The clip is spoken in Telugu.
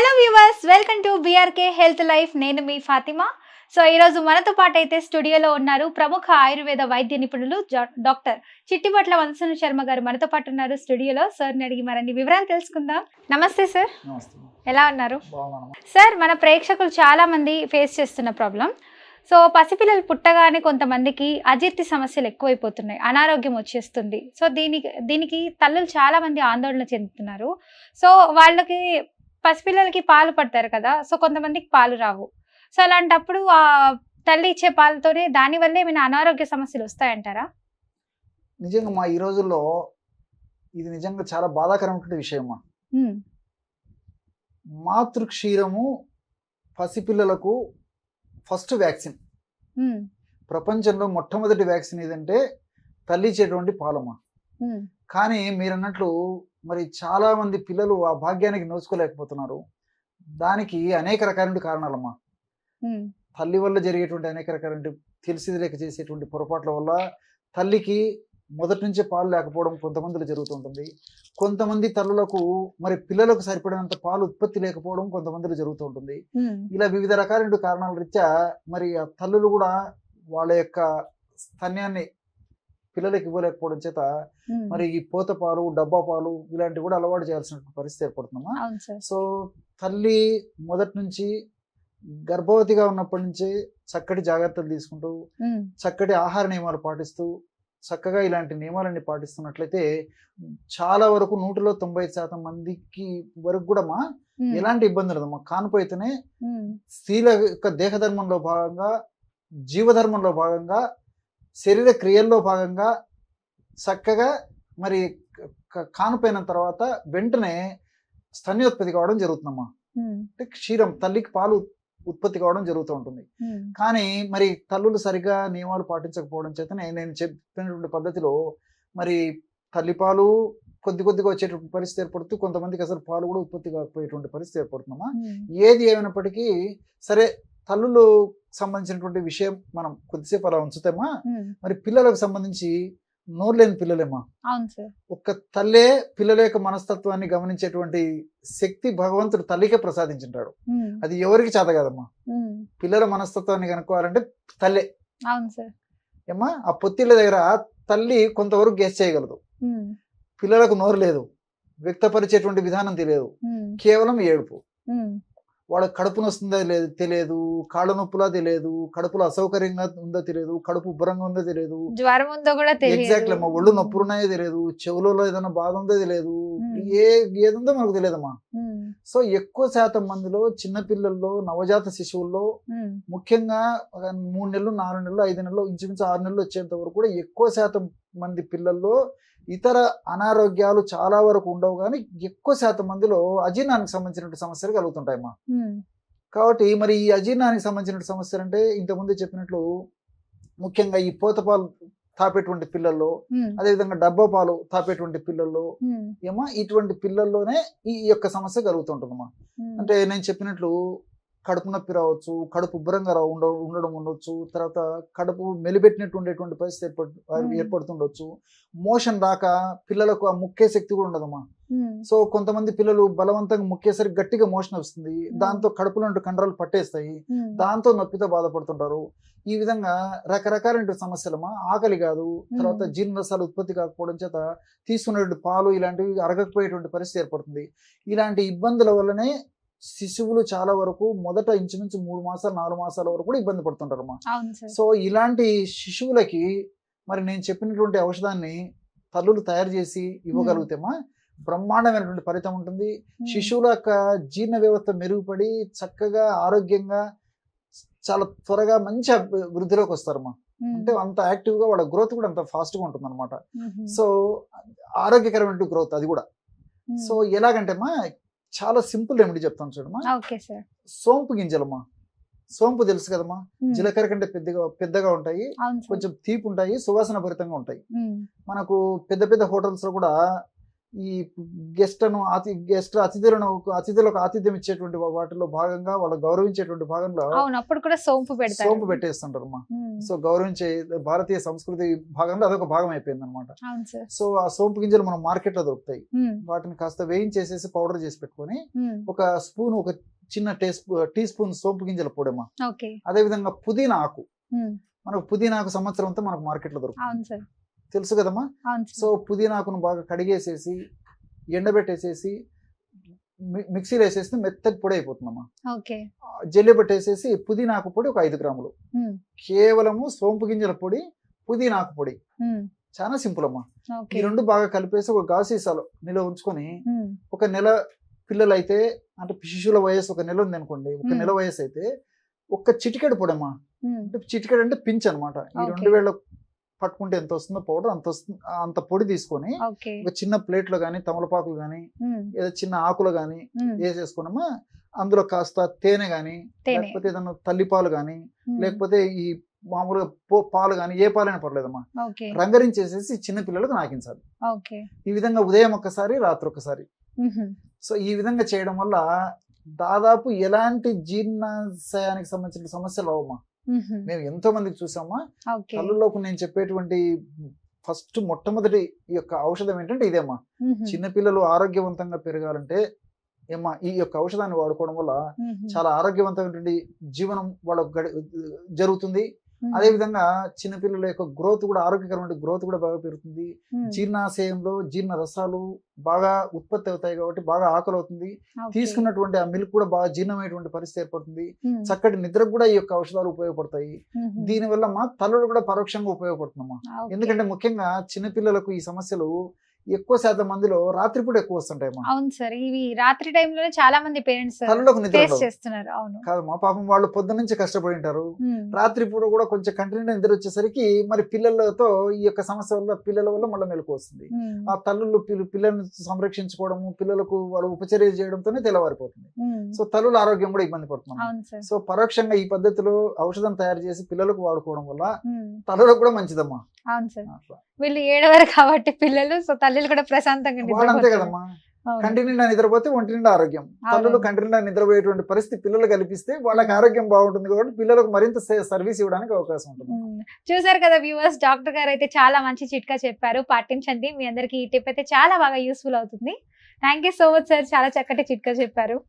Hello viewers, welcome to BRK health life. నేను మీ ఫాతిమా. సో ఈరోజు మనతో పాటు అయితే స్టూడియోలో ఉన్నారు ప్రముఖ ఆయుర్వేద వైద్య నిపుణులు డాక్టర్ చిట్టిపట్ల వంశన శర్మ గారు మనతో పాటు ఉన్నారు స్టూడియోలో. సార్ని అడిగి మరిన్ని వివరాలు తెలుసుకుందాం. నమస్తే సార్, ఎలా ఉన్నారు? సార్, మన ప్రేక్షకులు చాలా మంది ఫేస్ చేస్తున్న ప్రాబ్లం, సో పసిపిల్లలు పుట్టగానే కొంతమందికి అజీర్తి సమస్యలు ఎక్కువైపోతున్నాయి, అనారోగ్యం వచ్చేస్తుంది. సో దీనికి తల్లులు చాలా మంది ఆందోళన చెందుతున్నారు. సో వాళ్ళకి పసిపిల్లలకి పాలు పడతారు కదా, సో కొంతమందికి పాలు రావు. సో అలాంటప్పుడు ఆ తల్లి ఇచ్చే పాలతోనే దానివల్ల ఏమైనా అనారోగ్య సమస్యలు వస్తాయంటారా? నిజంగా మా ఈ రోజుల్లో ఇది నిజంగా చాలా బాధాకరమైన విషయం. మాతృక్షీరము పసిపిల్లలకు ఫస్ట్ వ్యాక్సిన్. ప్రపంచంలో మొట్టమొదటి వ్యాక్సిన్ ఏదంటే తల్లి ఇచ్చేటువంటి పాలమ్మ. కానీ మీరు అన్నట్లు మరి చాలా మంది పిల్లలు ఆ భాగ్యానికి నోచుకోలేకపోతున్నారు. దానికి అనేక రకాల కారణాలమ్మా. తల్లి వల్ల జరిగేటువంటి అనేక రకాల తెలిసి లేక చేసేటువంటి పొరపాట్ల వల్ల తల్లికి మొదటి నుంచే పాలు లేకపోవడం కొంతమందిలో జరుగుతుంటుంది. కొంతమంది తల్లులకు మరి పిల్లలకు సరిపడినంత పాలు ఉత్పత్తి లేకపోవడం కొంతమందిలో జరుగుతూ ఉంటుంది. ఇలా వివిధ రకాల కారణాల రీత్యా మరి ఆ తల్లులు కూడా వాళ్ళ యొక్క స్తన్యాన్ని పిల్లలకి ఇవ్వలేకపోవడం చేత మరి ఈ పోత పాలు, డబ్బా పాలు ఇలాంటివి కూడా అలవాటు చేయాల్సిన పరిస్థితి ఏర్పడుతుందమ్మా. సో తల్లి మొదటి నుంచి గర్భవతిగా ఉన్నప్పటి నుంచి చక్కటి జాగ్రత్తలు తీసుకుంటూ చక్కటి ఆహార నియమాలు పాటిస్తూ చక్కగా ఇలాంటి నియమాలన్నీ పాటిస్తున్నట్లయితే చాలా వరకు 190% మందికి వరకు కూడా ఎలాంటి ఇబ్బంది ఉండదమ్మా. కానుపు అయితేనే స్త్రీల యొక్క దేహధర్మంలో భాగంగా, జీవధర్మంలో భాగంగా, శరీర క్రియల్లో భాగంగా చక్కగా మరి కానుపోయిన తర్వాత వెంటనే స్తన్యోత్పత్తి కావడం జరుగుతుందమ్మా. అంటే క్షీరం తల్లికి పాలు ఉత్పత్తి కావడం జరుగుతూ ఉంటుంది. కానీ మరి తల్లులు సరిగా నియమాలు పాటించకపోవడం చేతనే నేను చెప్పినటువంటి పద్ధతిలో మరి తల్లిపాలు కొద్దిగా వచ్చేటువంటి పరిస్థితి ఏర్పడుతూ కొంతమందికి అసలు పాలు కూడా ఉత్పత్తి కాకపోయేటువంటి పరిస్థితి ఏర్పడుతుందమ్మా. ఏది ఏమైనప్పటికీ సరే తల్లులు సంబంధించినటువంటి విషయం మనం కొద్దిసేపు అలా ఉంచుతామా. మరి పిల్లలకు సంబంధించి నోరు లేని పిల్లలేమా. ఒక్క తల్లే పిల్లల యొక్క మనస్తత్వాన్ని గమనించేటువంటి శక్తి భగవంతుడు తల్లికే ప్రసాదించుంటాడు. అది ఎవరికి చేత కాదమ్మా. పిల్లల మనస్తత్వాన్ని కనుక్కోవాలంటే తల్లే ఏమ్మా. ఆ పొత్తిళ్ళ దగ్గర తల్లి కొంతవరకు గెస్ చేయగలదు. పిల్లలకు నోరు లేదు, వ్యక్తపరిచేటువంటి విధానం తెలియదు, కేవలం ఏడుపు. వాళ్ళకి కడుపు నొస్తుందో లేదు తెలియదు, కాళ్ళ నొప్పులా తెలియదు, కడుపులో అసౌకర్యంగా ఉందో తెలియదు, కడుపు ఉబ్బరంగా ఉందో తెలియదు, జ్వరం ఉందో కూడా తెలియదు, ఎగ్జాక్ట్లీ అమ్మా. ఒళ్ళు నొప్పులు ఉన్నాయో తెలియదు, చెవులలో ఏదైనా బాధ ఉందో తెలియదు, ఏదుందో మనకు తెలియదమ్మా. సో ఎక్కువ శాతం మందిలో చిన్నపిల్లల్లో, నవజాత శిశువుల్లో, ముఖ్యంగా 3 నెలలు, 4 నెలలు, 5 నెలలు, ఇంచుమించు 6 నెలలు వచ్చేంత వరకు కూడా ఎక్కువ శాతం మంది పిల్లల్లో ఇతర అనారోగ్యాలు చాలా వరకు ఉండవు, కానీ ఎక్కువ శాతం మందిలో అజీర్ణానికి సంబంధించిన సమస్యలు కలుగుతుంటాయమ్మా. కాబట్టి మరి ఈ అజీర్ణానికి సంబంధించిన సమస్యలు అంటే ఇంతకుముందు చెప్పినట్లు ముఖ్యంగా ఈ పోతపాలు తాపేటువంటి పిల్లల్లో, అదేవిధంగా డబ్బా పాలు తాపేటువంటి పిల్లల్లో ఏమో ఇటువంటి పిల్లల్లోనే ఈ యొక్క సమస్య కలుగుతుంటుందమ్మా. అంటే నేను చెప్పినట్లు కడుపు నొప్పి రావచ్చు, కడుపు ఉబ్బరంగా ఉండడం ఉండొచ్చు, తర్వాత కడుపు మెలిపెట్టినట్టు ఉండేటువంటి పరిస్థితి ఏర్పడుతుండొచ్చు. మోషన్ రాక పిల్లలకు ఆ ముక్కే శక్తి కూడా ఉండదమ్మా. సో కొంతమంది పిల్లలు బలవంతంగా ముక్కేసరికి గట్టిగా మోషన్ వస్తుంది, దాంతో కడుపులో కండరాలు పట్టేస్తాయి, దాంతో నొప్పితో బాధపడుతుంటారు. ఈ విధంగా రకరకాల సమస్యలమ్మా. ఆకలి కాదు, తర్వాత జీర్ణరసాలు ఉత్పత్తి కాకపోవడం చేత తీసుకునేటువంటి పాలు ఇలాంటివి అరగకపోయేటువంటి పరిస్థితి ఏర్పడుతుంది. ఇలాంటి ఇబ్బందుల వల్లనే శిశువులు చాలా వరకు మొదట ఇంచుమించు 3 మాసాలు 4 మాసాల వరకు కూడా ఇబ్బంది పడుతుంటారమ్మా. సో ఇలాంటి శిశువులకి మరి నేను చెప్పినటువంటి ఔషధాన్ని తల్లులు తయారు చేసి ఇవ్వగలిగితేమా బ్రహ్మాండమైనటువంటి ఫలితం ఉంటుంది. శిశువుల యొక్క జీర్ణ వ్యవస్థ మెరుగుపడి చక్కగా ఆరోగ్యంగా చాలా త్వరగా మంచి వృద్ధిలోకి వస్తారమ్మా. అంటే అంత యాక్టివ్గా వాళ్ళ గ్రోత్ కూడా అంత ఫాస్ట్గా ఉంటుంది అనమాట. సో ఆరోగ్యకరమైన గ్రోత్ అది కూడా. సో ఎలాగంటే అమ్మా చాలా సింపుల్ రెమెడీ చెప్తాను చూడమ్మా. సోంపు గింజలమ్మా. సోంపు తెలుసు కదమ్మా, జీలకర్ర కంటే పెద్దగా ఉంటాయి, కొంచెం తీపి ఉంటాయి, సువాసన భరితంగా ఉంటాయి. మనకు పెద్ద పెద్ద హోటల్స్ లో కూడా ఈ అతిథులకు ఆతిథ్యం ఇచ్చేటువంటి వాటిలో భాగంగా వాళ్ళు గౌరవించేటువంటి భాగంలో అవును, అప్పుడు కూడా సోంపు పెడతారు. సోంపు పెట్టేస్తుంటారు అమ్మా. సో గౌరవించే భారతీయ సంస్కృతి భాగంలో అదొక భాగం అయిపోయింది అనమాట. అవును సార్. సో ఆ సోంపు గింజలు మనం మార్కెట్ లో దొరుకుతాయి. వాటిని కాస్త వేయించేసేసి పౌడర్ చేసి పెట్టుకొని ఒక స్పూన్, ఒక చిన్న టీ స్పూన్ సోంపు గింజల పొడమ్మా. ఓకే. అదే విధంగా పుదీనా ఆకు, మనకు పుదీనా ఆకు సంవత్సరం అంతా మనకు మార్కెట్ లో దొరుకుతుంది. అవును సార్. తెలుసు కదమ్మా. సో పుదీనాకును బాగా కడిగేసేసి ఎండబెట్టేసేసి మిక్సీలో వేసేసి మెత్తటి పొడి అయిపోతుందమ్మా. ఓకే. జల్లి పెట్టేసేసి పుదీనాకు పొడి ఒక 5 గ్రాములు, కేవలము సోంపు గింజల పొడి, పుదీనాకు పొడి. చాలా సింపుల్ అమ్మా. ఈ రెండు బాగా కలిపేసి ఒక గాజు సీసాలో నిల్వ ఉంచుకొని ఒక నెల పిల్లలు అయితే, అంటే శిశువుల వయసు ఒక నెల ఉంది అనుకోండి, ఒక నెల వయసు అయితే ఒక్క చిటికెడు పొడి అమ్మా. అంటే చిటికెడు అంటే పించ్ అనమాట. ఈ 2 వేళ్ళ పట్టుకుంటే ఎంత వస్తుందో పౌడర్ అంత వస్తుంది. అంత పొడి తీసుకొని ఒక చిన్న ప్లేట్ లో గానీ, తమలపాకులు గానీ, ఏదో చిన్న ఆకులు గానీ వేసేసుకున్నామా. అందులో కాస్త తేనె గానీ, లేకపోతే ఏదన్నా తల్లిపాలు గానీ, లేకపోతే ఈ మామూలుగా పాలు గానీ, ఏ పాలైనా పర్లేదమ్మా, రంగరించేసేసి చిన్న పిల్లలకు నాకించాలి. ఈ విధంగా ఉదయం ఒకసారి, రాత్రి ఒకసారి. సో ఈ విధంగా చేయడం వల్ల దాదాపు ఎలాంటి జీర్ణాశయానికి సంబంధించిన సమస్యలు అవమ్మా. మేము ఎంతో మందికి చూసామా. తల్లులోకి నేను చెప్పేటువంటి ఫస్ట్ మొట్టమొదటి ఈ యొక్క ఔషధం ఏంటంటే ఇదేమ్మా. చిన్నపిల్లలు ఆరోగ్యవంతంగా పెరగాలంటే ఏమ్మా ఈ యొక్క ఔషధాన్ని వాడుకోవడం వల్ల చాలా ఆరోగ్యవంతమైనటువంటి జీవనం వాళ్ళకు జరుగుతుంది. అదే విధంగా చిన్నపిల్లల యొక్క గ్రోత్ కూడా, ఆరోగ్యకరమైన గ్రోత్ కూడా బాగా పెరుగుతుంది. జీర్ణాశయంలో జీర్ణ రసాలు బాగా ఉత్పత్తి అవుతాయి కాబట్టి బాగా ఆకలి అవుతుంది. తీసుకున్నటువంటి ఆ మిల్క్ కూడా బాగా జీర్ణమైనటువంటి పరిస్థితి ఏర్పడుతుంది. చక్కటి నిద్రకు కూడా ఈ యొక్క ఔషధాలు ఉపయోగపడతాయి. దీనివల్ల మా తల్లులు కూడా పరోక్షంగా ఉపయోగపడుతుందమ్మా. ఎందుకంటే ముఖ్యంగా చిన్నపిల్లలకు ఈ సమస్యలు ఎక్కువ శాతం మందిలో రాత్రిపూట ఎక్కువ వస్తుంటాయమ్మా. అవును సార్, ఇవి రాత్రి టైంలో చాలా మంది పేరెంట్స్ ఫేస్ చేస్తున్నారు. అవును కాదమ్మా, పాపం వాళ్ళు పొద్దు నుంచి కష్టపడి ఉంటారు. రాత్రిపూట కూడా కొంచెం కంటిన్యూ నిద్ర వచ్చేసరికి మరి పిల్లలతో ఈ యొక్క సమస్య వల్ల పిల్లల వల్ల మళ్ళీ మెలకు వస్తుంది. ఆ తల్లులు పిల్లల్ని సంరక్షించుకోవడము, పిల్లలకు వాళ్ళు ఉపచర్య చేయడంతోనే తెల్లవారిపోతుంది. సో తల్లుల ఆరోగ్యం కూడా ఇబ్బంది పడుతుంది. సో పరోక్షంగా ఈ పద్ధతిలో ఔషధం తయారు చేసి పిల్లలకు వాడుకోవడం వల్ల తల్లులకు కూడా మంచిదమ్మా. అవును సార్, వీళ్ళు ఏడవరు కాబట్టి పిల్లలు, సో తల్లులు కూడా ప్రశాంతంగా అంతే కదమ్మా. కంటి నిండా నిద్రపోతే ఒంటి నిండా ఆరోగ్యం. తల్లులు కంటి నిండా నిద్రపోయేటువంటి పరిస్థితి పిల్లలు కల్పిస్తే వాళ్ళకి ఆరోగ్యం బాగుంటుంది కాబట్టి పిల్లలకు మరింత సర్వీస్ ఇవ్వడానికి అవకాశం ఉంటుంది. చూసారు కదా వ్యూవర్స్, డాక్టర్ గారు అయితే చాలా మంచి చిట్కా చెప్పారు, పాటించండి. మీ అందరికి ఈ టిప్ అయితే చాలా బాగా యూస్ఫుల్ అవుతుంది. Thank you so much sir, చాలా చక్కటి చిట్కా చెప్పారు.